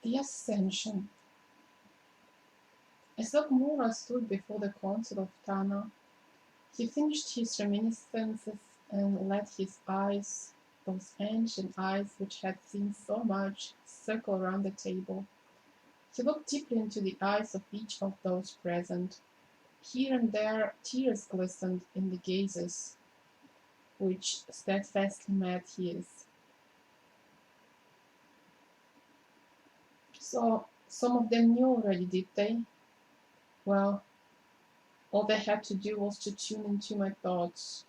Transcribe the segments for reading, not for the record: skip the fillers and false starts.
The Ascension. As Ogmura stood before the council of Tana, he finished his reminiscences and let his eyes, those ancient eyes which had seen so much, circle around the table. He looked deeply into the eyes of each of those present. Here and there tears glistened in the gazes which steadfastly met his. So some of them knew already, did they? Well, all they had to do was to tune into my thoughts.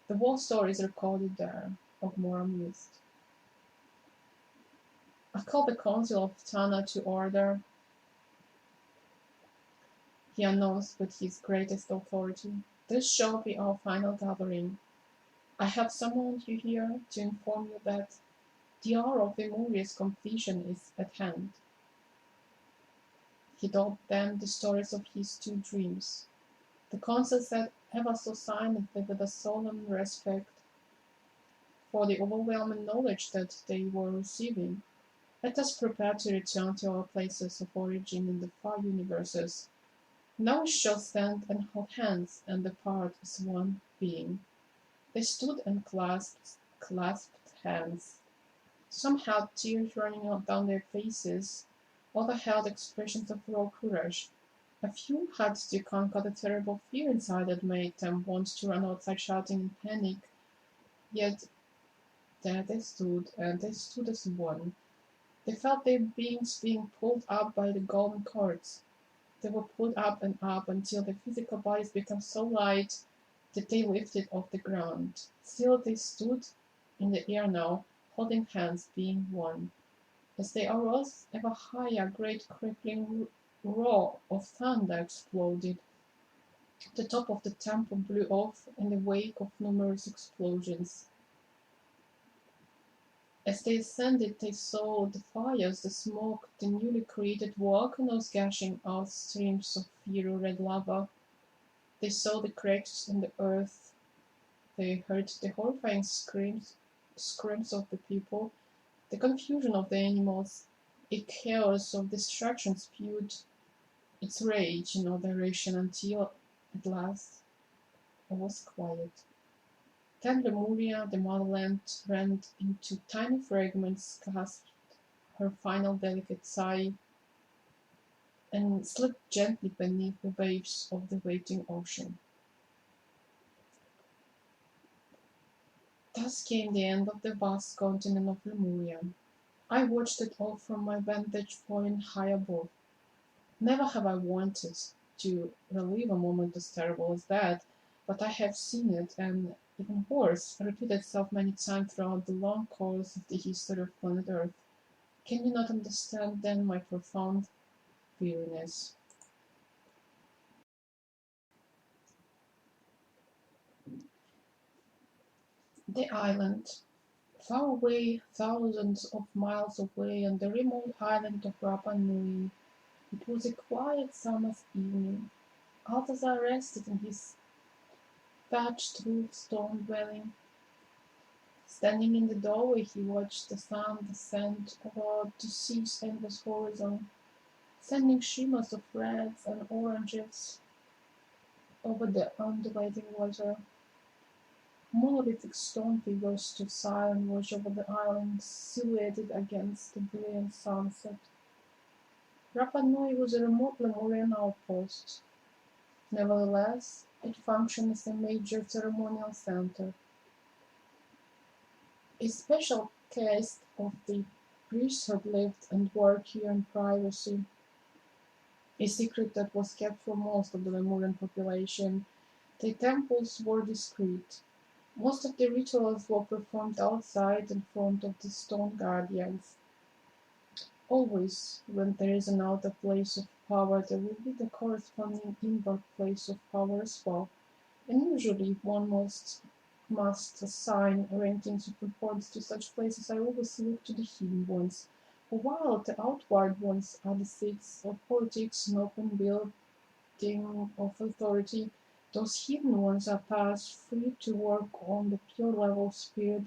The war story is recorded there, Ogmore mused. I called the council of Tana to order, he announced with his greatest authority. This shall be our final gathering. I have summoned you here to inform you that the hour of Lemuria's completion is at hand. He told them the stories of his two dreams. The council sat ever so silently with a solemn respect for the overwhelming knowledge that they were receiving. Let us prepare to return to our places of origin in the far universes. Now we shall stand and hold hands and depart as one being. They stood and clasped hands. Some had tears running down their faces, others held expressions of raw courage. A few had to conquer the terrible fear inside that made them want to run outside shouting in panic. Yet there they stood, and they stood as one. They felt their beings being pulled up by the golden cords. They were pulled up and up until their physical bodies became so light that they lifted off the ground. Still they stood in the air now, holding hands, being one. As they arose ever higher, a great crackling roar of thunder exploded. The top of the temple blew off in the wake of numerous explosions. As they ascended, they saw the fires, the smoke, the newly created volcanoes gushing out streams of fiery red lava. They saw the cracks in the earth. They heard the horrifying screams of the people, the confusion of the animals. A chaos of destruction spewed its rage in all directions until, at last, all was quiet. Then Lemuria, the motherland, rent into tiny fragments, gasped her final delicate sigh, and slipped gently beneath the waves of the waiting ocean. Thus came the end of the vast continent of Lemuria. I watched it all from my vantage point high above. Never have I wanted to relive a moment as terrible as that, but I have seen it, and even worse, repeat itself many times throughout the long course of the history of planet Earth. Can you not understand then my profound weariness? The island. Far away, thousands of miles away, on the remote island of Rapan, it was a quiet summer's evening. Altazar rested in his thatched roof stone dwelling. Standing in the doorway, he watched the sun descend over the sea's endless horizon, sending shimmers of reds and oranges over the undulating water. Monolithic stone figures stood silent watch over the island, silhouetted against the brilliant sunset. Rapa Nui was a remote Lemurian outpost. Nevertheless, it functioned as a major ceremonial center. A special caste of the priesthood lived and worked here in privacy, a secret that was kept from most of the Lemurian population. The temples were discreet. Most of the rituals were performed outside in front of the stone guardians. Always, when there is an outer place of power, there will be the corresponding inward place of power as well, and usually one must assign rankings of importance to such places. I always look to the hidden ones, while the outward ones are the seats of politics and open building of authority. Those hidden ones are thus free to work on the pure level of spirit,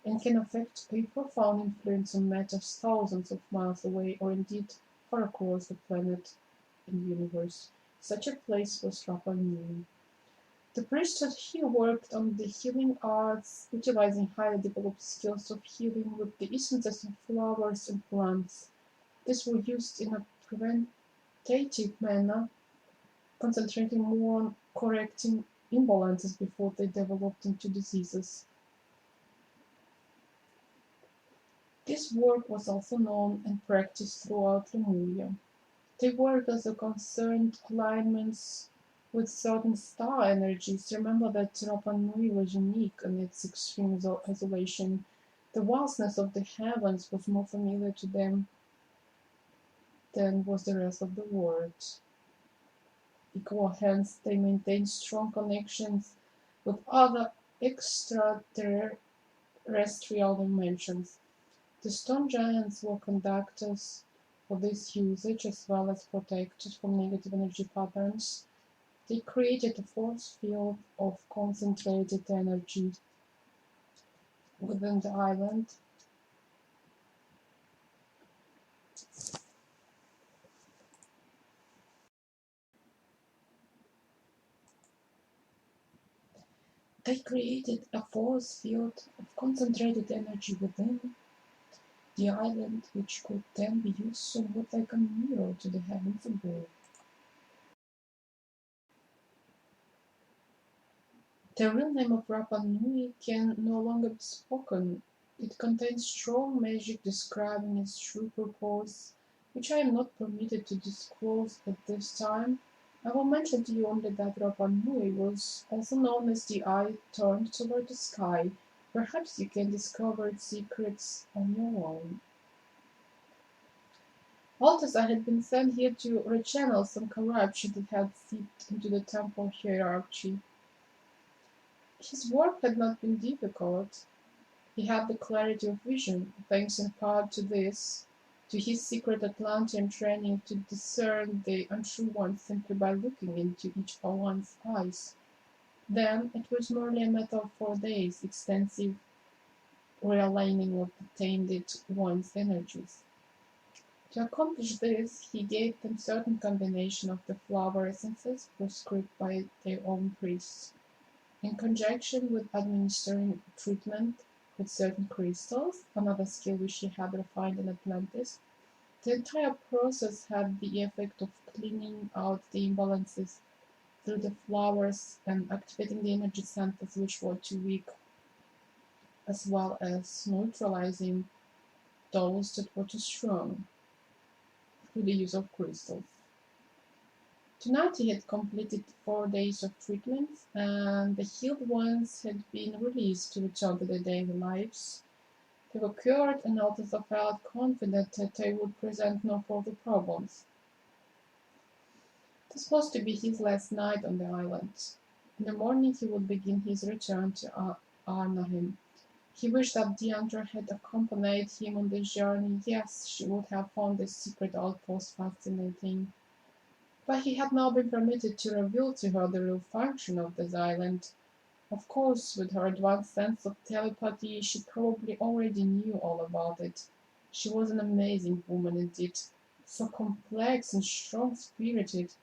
and can affect a profound influence on matters thousands of miles away or indeed far across the planet and universe. Such a place was Rapan. The priesthood here worked on the healing arts, utilizing highly developed skills of healing with the essences of flowers and plants. These were used in a preventative manner, concentrating more on correcting imbalances before they developed into diseases. This work was also known and practiced throughout Lemuria. They worked as a concerned alignments with certain star energies. Remember that Rapa Nui was unique in its extreme isolation. The vastness of the heavens was more familiar to them than was the rest of the world. Equal hence, they maintained strong connections with other extraterrestrial dimensions. The stone giants were conductors for this usage as well as protectors from negative energy patterns. They created a force field of concentrated energy within the island. They created a force field of concentrated energy within the island, which could then be used somewhat like a mirror to the heavens above. The real name of Rapa Nui can no longer be spoken. It contains strong magic describing its true purpose, which I am not permitted to disclose at this time. I will mention to you only that Rapa Nui was also known as the eye turned toward the sky. Perhaps you can discover its secrets on your own. Altazar had been sent here to rechannel some corruption that had seeped into the temple hierarchy. His work had not been difficult. He had the clarity of vision, thanks in part to this, to his secret Atlantean training to discern the untrue ones simply by looking into each one's eyes. Then it was merely a matter of 4 days, extensive realigning of the tainted one's energies. To accomplish this, he gave them certain combination of the flower essences prescribed by their own priests. In conjunction with administering treatment with certain crystals, another skill which he had refined in Atlantis, the entire process had the effect of cleaning out the imbalances through the flowers and activating the energy centers which were too weak, as well as neutralizing those that were too strong through the use of crystals. Tonight he had completed 4 days of treatments, and the healed ones had been released to return to their daily lives. They were cured, and Altazar felt confident that they would present no further problems. This was to be his last night on the island. In the morning he would begin his return to Arnhem. He wished that Deandra had accompanied him on this journey. Yes, she would have found this secret outpost fascinating. But he had now been permitted to reveal to her the real function of this island. Of course, with her advanced sense of telepathy, she probably already knew all about it. She was an amazing woman indeed, so complex and strong-spirited.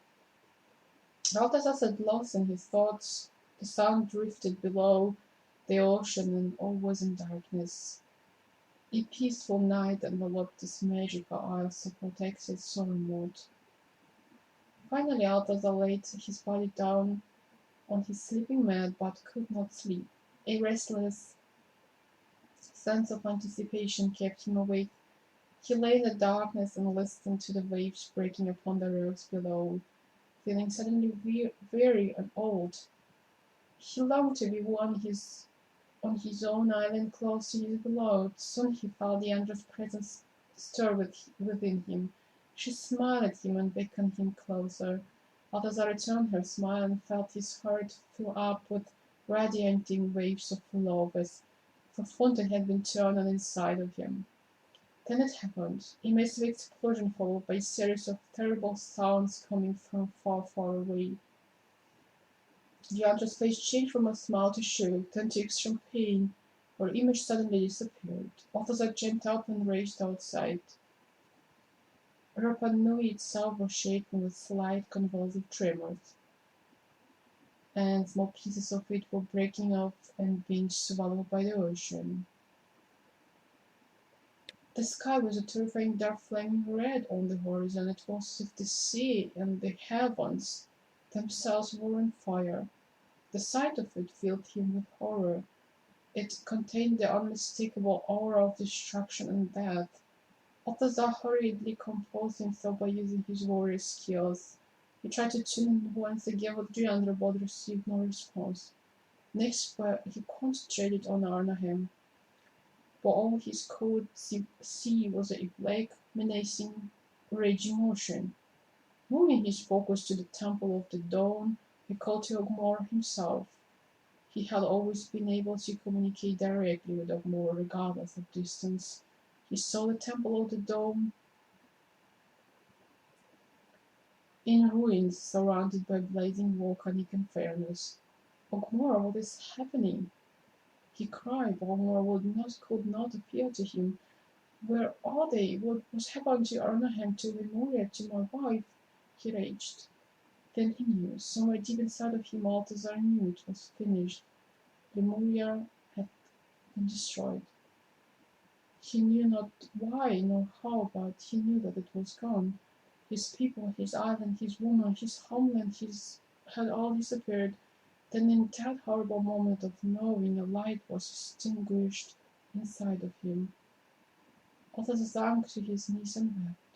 Altazar sat lost in his thoughts. The sun drifted below the ocean, and all was in darkness. A peaceful night enveloped this magical isle, so protected, so remote. Finally Altazar laid his body down on his sleeping mat, but could not sleep. A restless sense of anticipation kept him awake. He lay in the darkness and listened to the waves breaking upon the rocks below, feeling suddenly weary and old. He longed to be on his own island close to his beloved. Soon he felt the Angel's presence stir within him. She smiled at him and beckoned him closer. Altazar returned her smile and felt his heart fill up with radiating waves of love as if a fountain had been turned on inside of him. Then it happened. A massive explosion followed by a series of terrible sounds coming from far, far away. The Angel's face changed from a smile to shock, then to extreme pain. Her image suddenly disappeared. Altazar jumped up and raced outside. Rapan knew itself was shaking with slight convulsive tremors, and small pieces of it were breaking off and being swallowed by the ocean. The sky was a terrifying dark flaming red on the horizon. It was as if the sea and the heavens themselves were on fire. The sight of it filled him with horror. It contained the unmistakable aura of destruction and death. Altazar hurriedly composed himself by using his warrior skills. He tried to tune once again with Dreander, but received no response. Next, he concentrated on Arnhem. For all his could see was a black, menacing, raging ocean. Moving his focus to the Temple of the Dawn, he called to Ogmore himself. He had always been able to communicate directly with Ogmore regardless of distance. He saw the Temple of the Dawn in ruins, surrounded by blazing volcanic infernos. Ogmore, what is happening? He cried, but Ogmore could not appear to him. Where are they? What was happening to Arnhem, to Lemuria, to my wife? He raged. Then he knew. Somewhere deep inside of him, Altazar knew it was finished. Lemuria had been destroyed. He knew not why nor how, but he knew that it was gone. His people, his island, his woman, his homeland, had all disappeared. Then in that horrible moment of knowing, a light was extinguished inside of him. Altazar sank to his knees and wept.